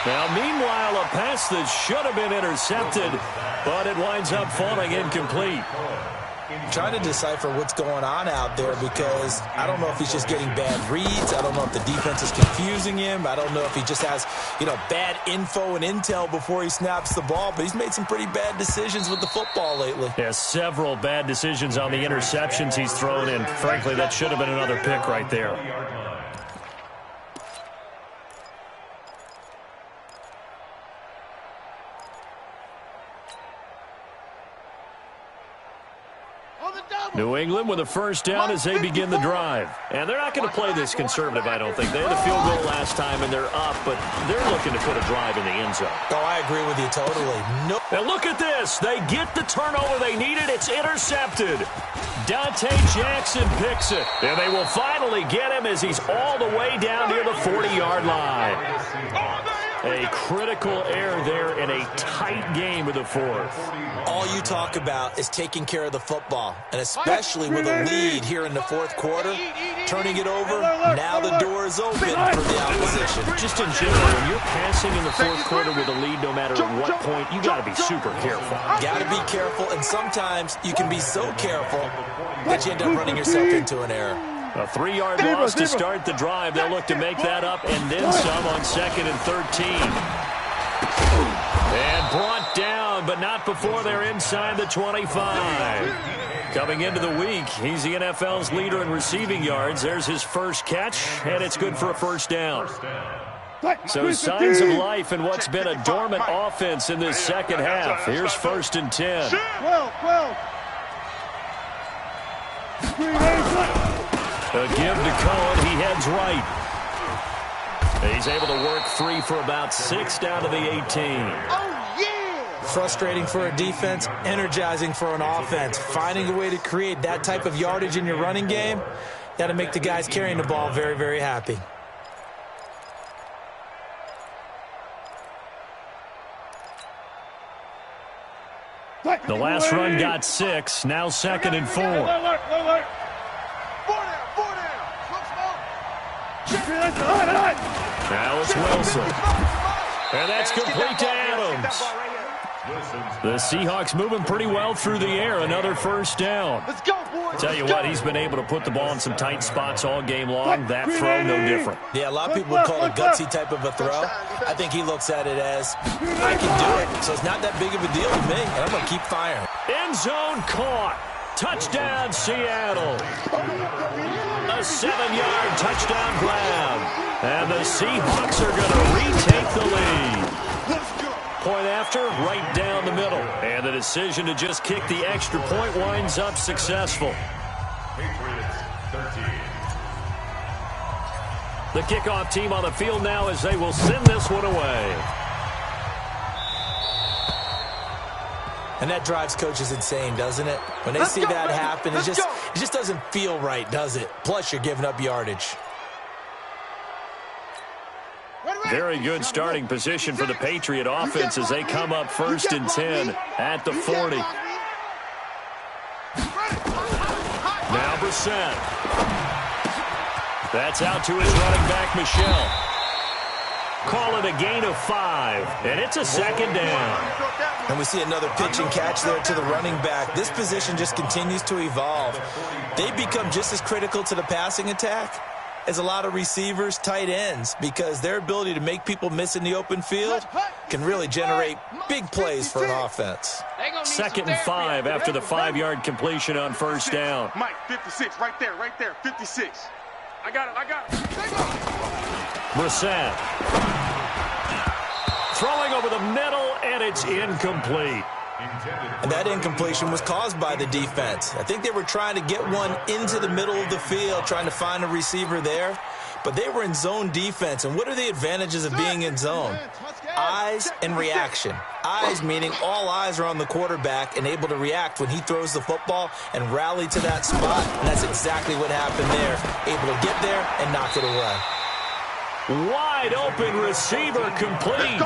Now, meanwhile, a pass that should have been intercepted, but it winds up falling incomplete. Trying to decipher what's going on out there because I don't know if he's just getting bad reads. I don't know if the defense is confusing him. I don't know if he just has, bad info and intel before he snaps the ball. But he's made some pretty bad decisions with the football lately. Yeah, several bad decisions on the interceptions he's thrown in. Frankly, that should have been another pick right there. New England with a first down as they begin the drive. And they're not going to play this conservative, I don't think. They had a field goal last time, and they're up, but they're looking to put a drive in the end zone. Oh, I agree with you totally. No. And look at this. They get the turnover they needed. It's intercepted. Dante Jackson picks it. And they will finally get him as he's all the way down near the 40-yard line. A critical error there in a tight game of the fourth. All you talk about is taking care of the football, and especially with a lead here in the fourth quarter, turning it over, now the door is open for the opposition. Just in general, when you're passing in the fourth quarter with a lead, no matter at what point, you got to be super careful. Got to be careful, and sometimes you can be so careful that you end up running yourself into an error. A 3-yard loss to start the drive. They'll look to make that up and then some on 2nd and 13. And brought down, but not before they're inside the 25. Coming into the week, he's the NFL's leader in receiving yards. There's his first catch, and it's good for a first down. So signs of life in what's been a dormant offense in this second half. Here's 1st and 10. A give to Cohen. He heads right. He's able to work 3 for about 6 down to the 18. Oh, yeah! Frustrating for a defense, energizing for an offense. Finding a way to create that type of yardage in your running game, got to make the guys carrying the ball very, very happy. The last run got 6. Now 2nd and 4. Now it's Wilson. And that's complete to Adams. The Seahawks moving pretty well through the air. Another first down. Let's go, boys. Tell you what, he's been able to put the ball in some tight spots all game long. That throw, no different. Yeah, a lot of people would call it a gutsy type of a throw. I think he looks at it as, I can do it. So it's not that big of a deal to me, and I'm going to keep firing. End zone caught. Touchdown, Seattle. A 7-yard touchdown grab. And the Seahawks are going to retake the lead. Point after, right down the middle. And the decision to just kick the extra point winds up successful. Patriots 13. The kickoff team on the field now as they will send this one away. And that drives coaches insane, doesn't it? When they see that happen, it just doesn't feel right, does it? Plus, you're giving up yardage. Very good starting position for the Patriot offense as they come up 1st and 10 at the 40. Now Brissett. That's out to his running back, Michel. Call it a gain of 5, and it's a 2nd down. And we see another pitch and catch there to the running back. This position just continues to evolve. They become just as critical to the passing attack as a lot of receivers, tight ends, because their ability to make people miss in the open field can really generate big plays for an offense. 2nd and 5 after the 5-yard completion on 1st down. Mike, 56, right there, 56. I got it. Brissett. Throwing over the middle, and it's incomplete. And that incompletion was caused by the defense. I think they were trying to get one into the middle of the field, trying to find a receiver there. But they were in zone defense. And what are the advantages of being in zone? Eyes and reaction. Eyes meaning all eyes are on the quarterback and able to react when he throws the football and rally to that spot. And that's exactly what happened there. Able to get there and knock it away. Wide open receiver complete.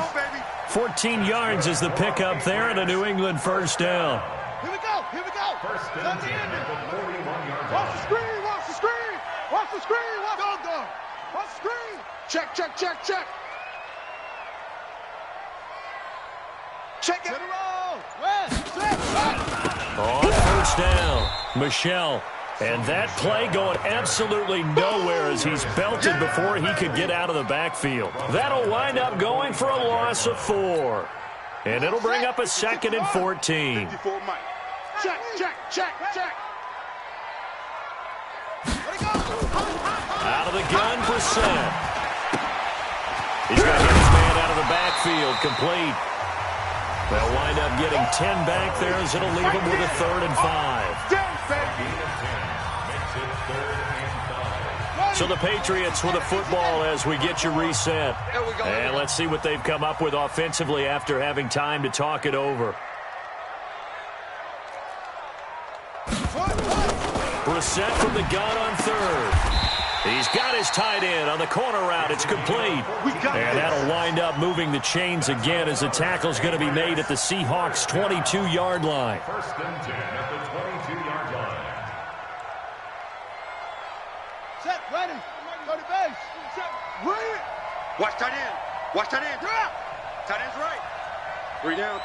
14 yards is the pickup there and a New England first down. Here we go. First and 10 at the 41-yard line. Watch the screen. Watch the screen. Watch the screen. Watch the screen. Check. Check it. On first down, Michel. And that play going absolutely nowhere as he's belted before he could get out of the backfield. That'll wind up going for a loss of 4. And it'll bring up a 2nd and 14. Check. Out of the gun, Brissett. He's got to get his man out of the backfield, complete. They'll wind up getting 10 back there as it'll leave him with a 3rd and 5. So the Patriots with a football as we get you reset. And let's see what they've come up with offensively after having time to talk it over. Brissett from the gun on 3rd. He's got his tight end on the corner route. It's complete. And that'll wind up moving the chains again as the tackle's going to be made at the Seahawks' 22-yard line. First and 10 at the 22-yard line. Set, ready. Go to base. Ready. Watch tight end. Drop. Tight end's right. 3 down.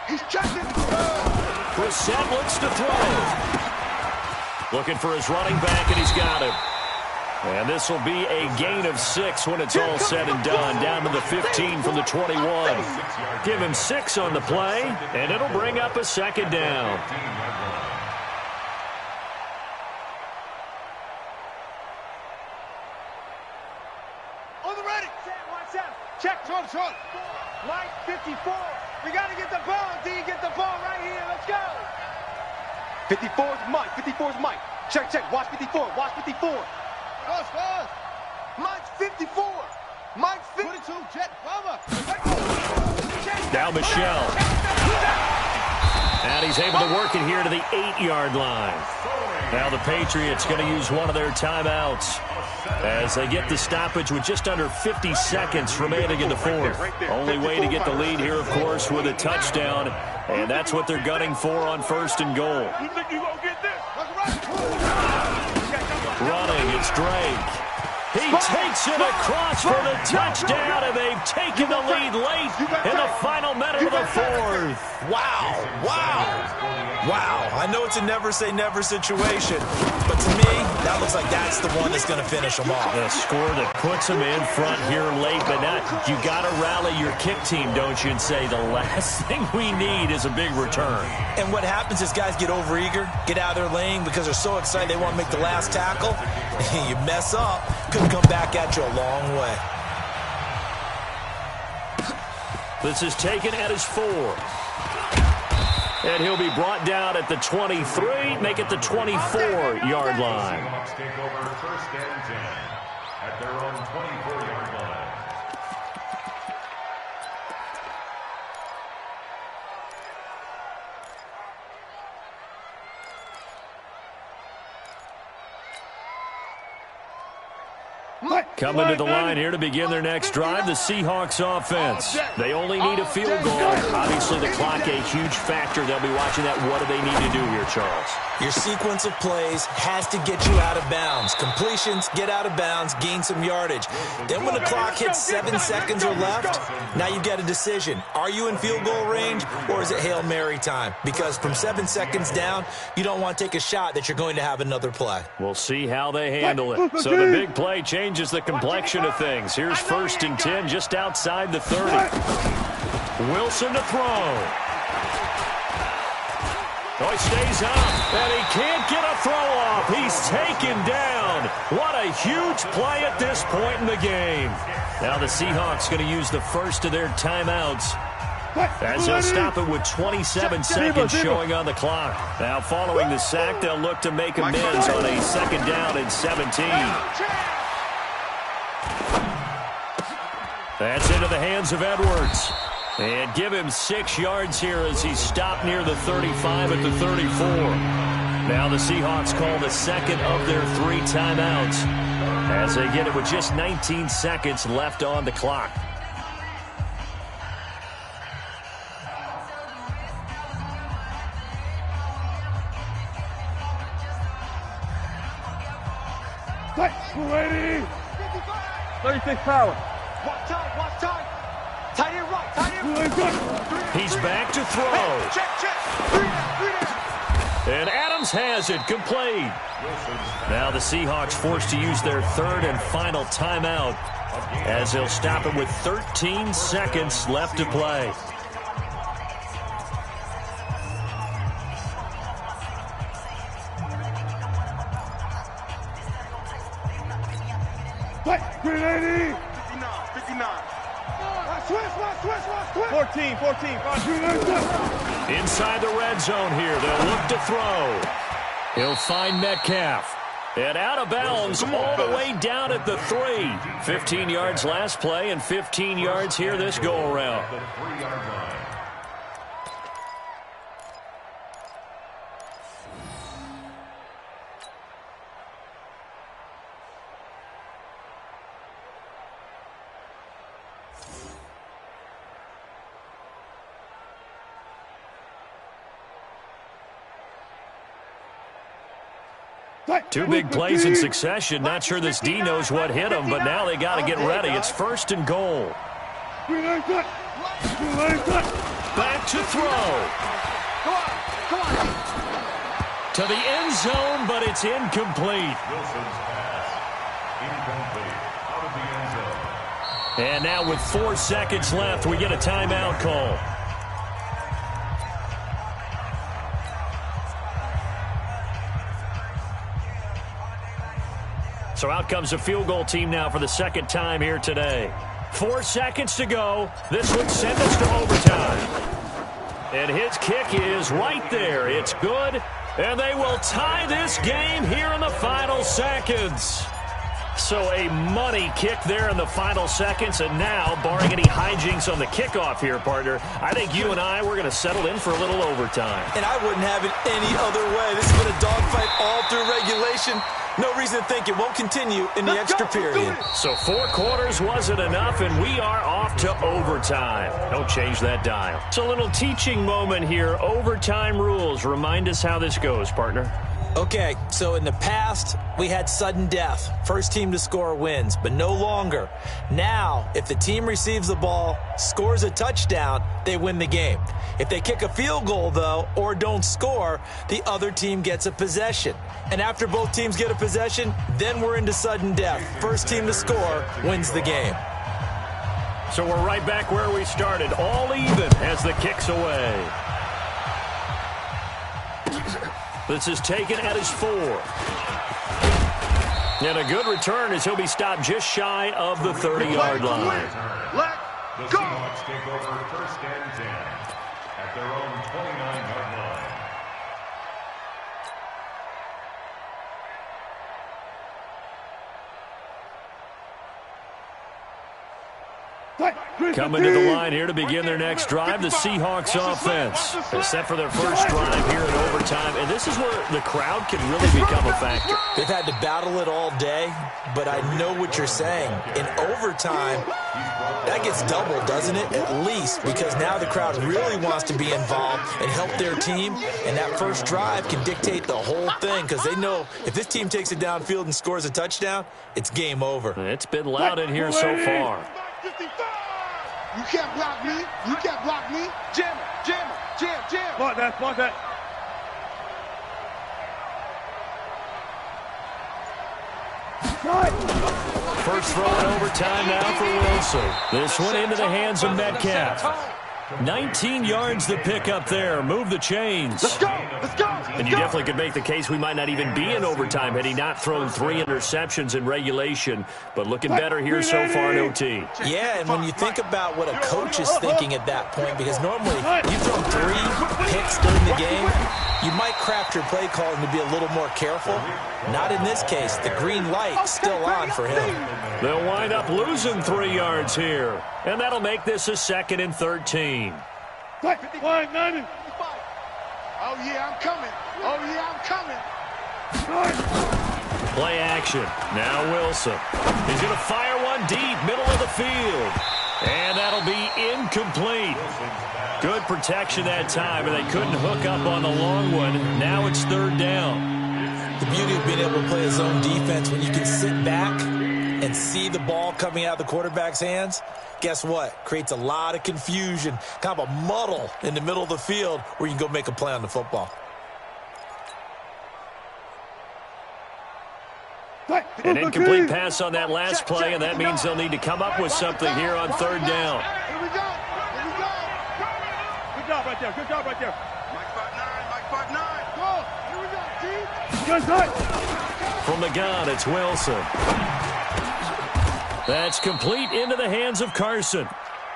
He's checking. Brissett looks to throw. Looking for his running back, and he's got him. And this will be a gain of 6 when it's all said and done. Down to the 15 from the 21. Give him 6 on the play, and it'll bring up a 2nd down. On the ready. Check. Short. Mike, 54. We got to get the ball, D. Get the ball right here. Let's go. 54's Mike. Check. Watch 54. Cross. Mike's 54. Mike's 52. Jet. Bomber. Now Michel. And he's able to work it here to the 8-yard line. Now the Patriots going to use one of their timeouts as they get the stoppage with just under 50 seconds remaining in the 4th. Only way to get the lead here, of course, with a touchdown. And that's what they're gunning for on 1st and goal. Running, it's Drake. He takes it across for the touchdown, and they've taken the lead late in the final minute of the 4th. Wow. I know it's a never-say-never situation, but to me, that looks like that's the one that's going to finish them off. The score that puts them in front here late, but now you got to rally your kick team, don't you, and say the last thing we need is a big return. And what happens is guys get overeager, get out of their lane because they're so excited they want to make the last tackle. You mess up, could come back at you a long way. This is taken at his 4. And he'll be brought down at the 23, make it the 24-yard line. Seahawks take over 1st and 10 at their own 24-yard line. Coming to the line here to begin their next drive, the Seahawks offense. They only need a field goal. Obviously, the clock a huge factor. They'll be watching that. What do they need to do here, Charles? Your sequence of plays has to get you out of bounds. Completions, get out of bounds, gain some yardage. Then when the clock hits 7 seconds or left, now you've got a decision. Are you in field goal range, or is it Hail Mary time? Because from 7 seconds down, you don't want to take a shot that you're going to have another play. We'll see how they handle it. So the big play changes the complexion of things. Here's 1st and 10 just outside the 30. Wilson to throw. Oh, he stays up, and he can't get a throw off. He's taken down. What a huge play at this point in the game. Now the Seahawks going to use the first of their timeouts As they'll stop it with 27 seconds showing on the clock. Now following the sack, they'll look to make amends on a 2nd down and 17. That's into the hands of Edwards. And give him 6 yards here as he's stopped near the 35 at the 34. Now the Seahawks call the 2nd of their 3 timeouts as they get it with just 19 seconds left on the clock. Ready. 36 power. Watch time. Tight end right, tight end right. He's back to throw. Check. 3 down. And Adams has it complete. Now the Seahawks forced to use their 3rd and final timeout as they'll stop it with 13 seconds left to play. Green 80. 59. Switch. 14. Inside the red zone here, they'll look to throw. He'll find Metcalf. And out of bounds all the way down at the 3. 15 yards last play and 15 yards here this go-around. The 3-yard line. Two big plays in succession. Not sure this D knows what hit him, but now they got to get ready. It's 1st and goal. Back to throw. To the end zone, but it's incomplete. Wilson's pass. Incomplete. Out of the end zone. And now with 4 seconds left, we get a timeout call. So out comes the field goal team now for the 2nd time here today. 4 seconds to go. This would send us to overtime. And his kick is right there. It's good. And they will tie this game here in the final seconds. So a money kick there in the final seconds. And now, barring any hijinks on the kickoff here, partner, I think you and I, we're going to settle in for a little overtime. And I wouldn't have it any other way. This has been a dogfight all through regulation. No reason to think it won't continue in the extra period. So 4 quarters wasn't enough, and we are off to overtime. Don't change that dial. It's a little teaching moment here. Overtime rules. Remind us how this goes, partner. Okay, so in the past, we had sudden death. First team to score wins, but no longer. Now, if the team receives the ball, scores a touchdown, they win the game. If they kick a field goal, though, or don't score, the other team gets a possession. And after both teams get a possession, then we're into sudden death. First team to score wins the game. So we're right back where we started, all even as the kick's away. This is taken at his 4. And a good return as he'll be stopped just shy of the 30-yard line. The Seahawks take over 1st and 10 at their own 29-yard line. Coming to the line here to begin their next drive, the Seahawks offense. They're set for their first drive here in overtime, and this is where the crowd can really become a factor. They've had to battle it all day, but I know what you're saying. In overtime, that gets doubled, doesn't it? At least, because now the crowd really wants to be involved and help their team, and that first drive can dictate the whole thing because they know if this team takes it downfield and scores a touchdown, it's game over. It's been loud in here so far. You can't block me. You can't block me. Jam. Block that. First throw in overtime now for Wilson. This one into the hands of Metcalf. 19 yards to pick up there. Move the chains. Let's go. Let's go. And you definitely could make the case we might not even be in overtime had he not thrown 3 interceptions in regulation. But looking better here so far in OT. Yeah, and when you think about what a coach is thinking at that point, because normally you've thrown 3 picks during the game, you might craft your play calling to be a little more careful. Not in this case. The green light's still on for him. They'll wind up losing 3 yards here. And that'll make this a 2nd and 13. 55, 90. Oh, yeah, I'm coming. Oh, yeah, I'm coming. Play action. Now Wilson. He's going to fire one deep, middle of the field. And that'll be incomplete. Good protection that time, and they couldn't hook up on the long one. Now it's 3rd down. The beauty of being able to play a zone defense when you can sit back and see the ball coming out of the quarterback's hands, guess what? Creates a lot of confusion, kind of a muddle in the middle of the field where you can go make a play on the football. An incomplete pass on that last play, and that means they'll need to come up with something here on 3rd down. Here we go. Here we go. Good job right there. Good job right there. Mike 5'9". Mike 5'9". Go. Here we go, G. Good side. From the gun, it's Wilson. That's complete into the hands of Carson.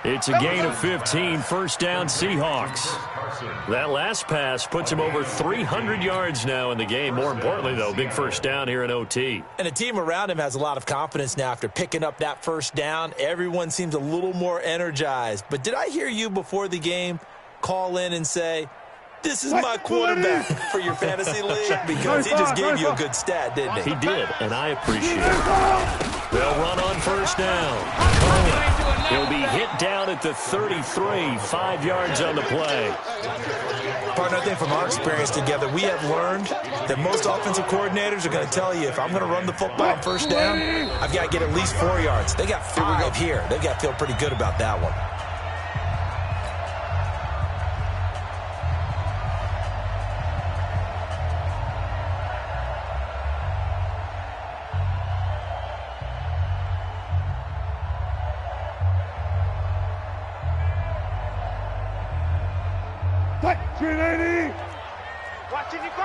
It's a gain of 15, 1st down Seahawks. That last pass puts him over 300 yards now in the game. More importantly, though, big 1st down here in OT. And the team around him has a lot of confidence now after picking up that 1st down. Everyone seems a little more energized. But did I hear you before the game call in and say, this is my quarterback for your fantasy league? Because he just gave you a good stat, didn't he? He did, and I appreciate it. They'll run on 1st down. Cohen. He'll be hit down at the 33, 5 yards on the play. Partner, I think from our experience together, we have learned that most offensive coordinators are going to tell you, if I'm going to run the football on 1st down, I've got to get at least 4 yards. They got 5 here. They've got to feel pretty good about that one.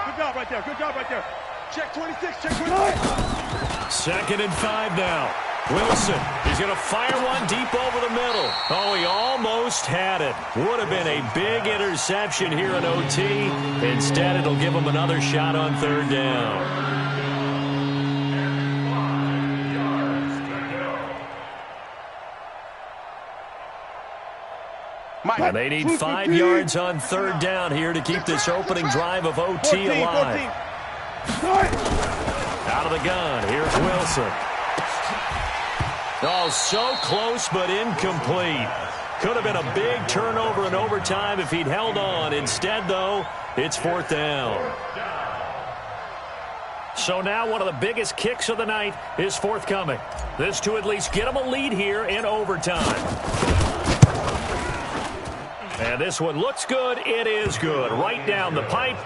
Good job right there. Good job right there. Check 26. Check 26. 2nd and 5 now. Wilson, he's going to fire one deep over the middle. Oh, he almost had it. Would have been a big interception here in OT. Instead, it'll give him another shot on 3rd down. And they need 5 yards on 3rd down here to keep this opening drive of OT alive. Out of the gun, here's Wilson. Oh, so close but incomplete. Could have been a big turnover in overtime if he'd held on. Instead, though, it's 4th down. So now one of the biggest kicks of the night is forthcoming. This to at least get him a lead here in overtime. And this one looks good. It is good. Right down the pipe.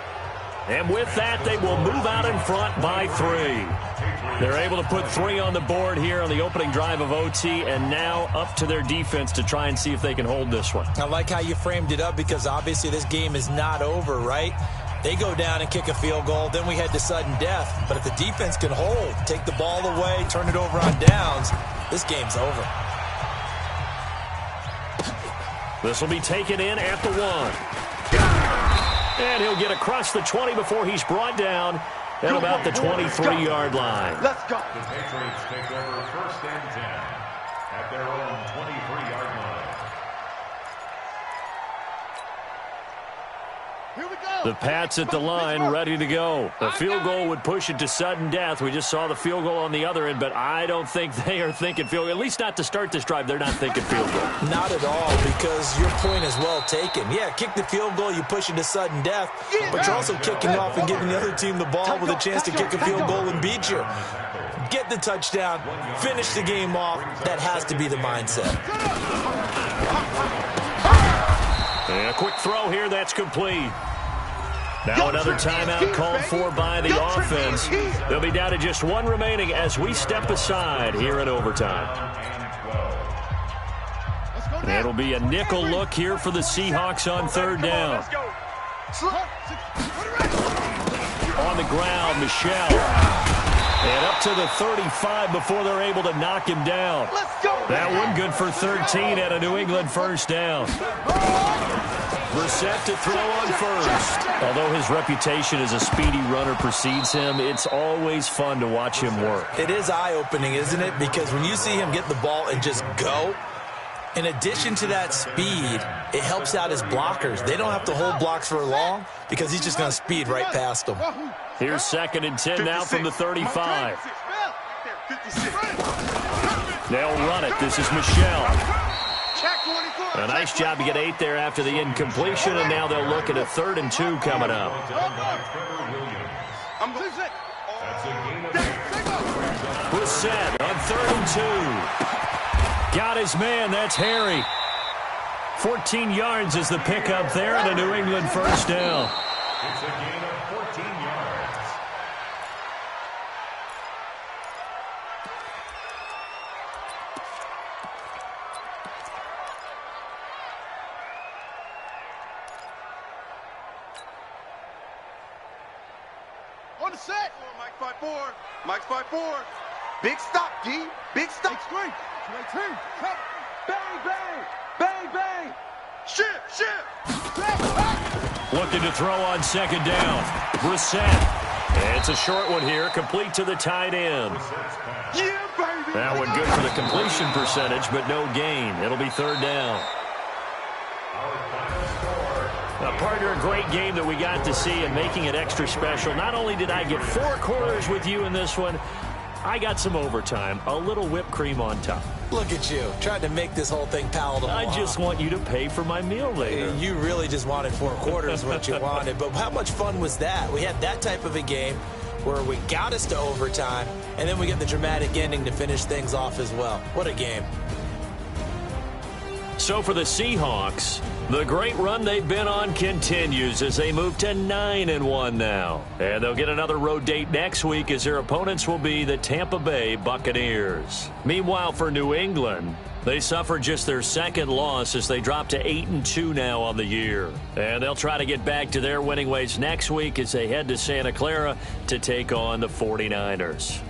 And with that, they will move out in front by 3. They're able to put 3 on the board here on the opening drive of OT, and now up to their defense to try and see if they can hold this one. I like how you framed it up, because obviously this game is not over, right? They go down and kick a field goal, then we head to sudden death. But if the defense can hold, take the ball away, turn it over on downs, this game's over. This will be taken in at the 1. And he'll get across the 20 before he's brought down at about the 23-yard line. Let's go. The Patriots take over 1st and 10 at their own 23-yard line. Here we go. The Pats at the line, ready to go. A field goal would push it to sudden death. We just saw the field goal on the other end, but I don't think they are thinking field goal. At least not to start this drive. They're not thinking field goal. Not at all, because your point is well taken. Yeah, kick the field goal, you push it to sudden death, but you're also kicking off and giving the other team the ball with a chance to kick a field goal and beat you. Get the touchdown, finish the game off. That has to be the mindset. And a quick throw here, that's complete. Now another timeout called for by the offense. They'll be down to just 1 remaining as we step aside here in overtime. Let's go It'll be a nickel look here for the Seahawks on third down. Let's go. On the ground, Michelle. And up to the 35 before they're able to knock him down. That one good for 13 at a New England first down. Brissett to throw on first. Although his reputation as a speedy runner precedes him, it's always fun to watch him work. It is eye-opening, isn't it? Because when you see him get the ball and just go, in addition to that speed, it helps out his blockers. They don't have to hold blocks for long because he's just going to speed right past them. Here's 2nd and 10 now from the 35. They'll run it. This is Michelle. A nice job to get 8 there after the incompletion, and now they'll look at a 3rd and 2 coming up. Brissett on 3rd and 2. Got his man. That's Harry. 14 yards is the pickup there, and a New England first down. It's a gain of 14 yards. On the set. Mike 5-4. Mike 5-4. Big stop, D. Big stop. Screen. Bang, bang. Bang, bang. Shift. Looking to throw on 2nd down. Brissett. It's a short one here, complete to the tight end. Yeah, baby. That one good for the completion percentage, but no gain. It'll be 3rd down. Partner, a great game that we got to see and making it extra special. Not only did I get 4 quarters with you in this one, I got some overtime, a little whipped cream on top. Look at you, trying to make this whole thing palatable. I just want you to pay for my meal later. You really just wanted 4 quarters what you wanted, but how much fun was that? We had that type of a game where we got us to overtime, and then we get the dramatic ending to finish things off as well. What a game. So for the Seahawks, the great run they've been on continues as they move to 9-1 now. And they'll get another road date next week as their opponents will be the Tampa Bay Buccaneers. Meanwhile, for New England, they suffered just their 2nd loss as they drop to 8-2 now on the year. And they'll try to get back to their winning ways next week as they head to Santa Clara to take on the 49ers.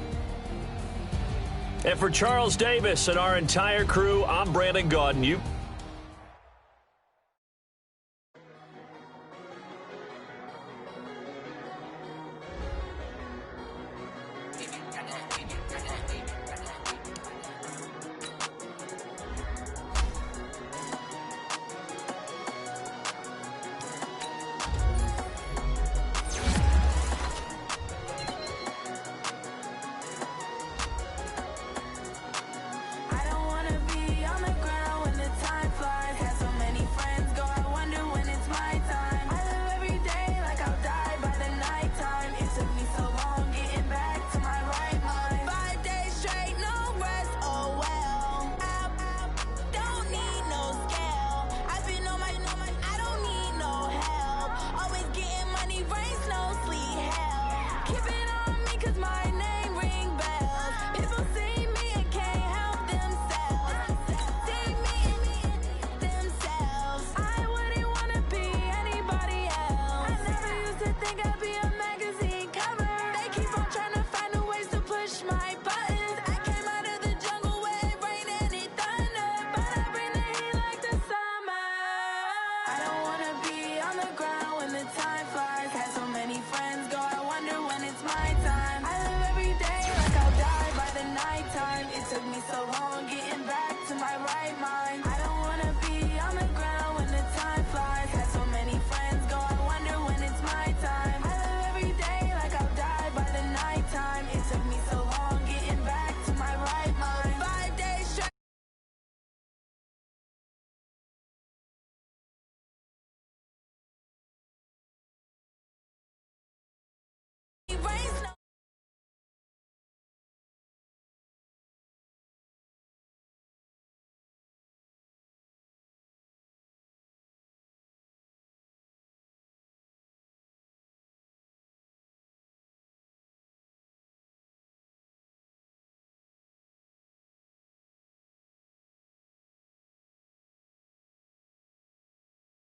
And for Charles Davis and our entire crew, I'm Brandon Gaudin.